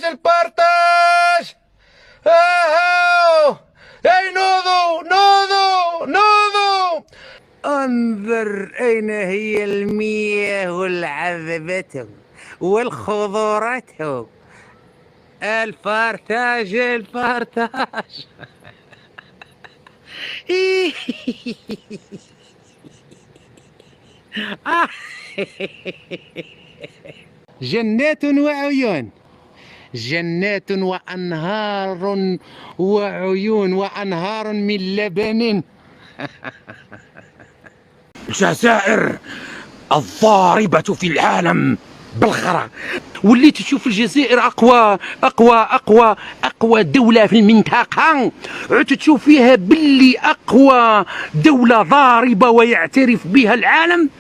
البارتاج. اي نوضوا نوضوا نوضوا. انظر اين هي المياه والعذبة والخضرات. البارتاج البارتاج. جنات وعيون، جنات وأنهار وعيون وأنهار من لبن. الجزائر الضاربة في العالم بالخرا. وليت تشوف الجزائر أقوى دولة في المنطقة. عدت تشوف فيها باللي أقوى دولة ضاربة ويعترف بها العالم.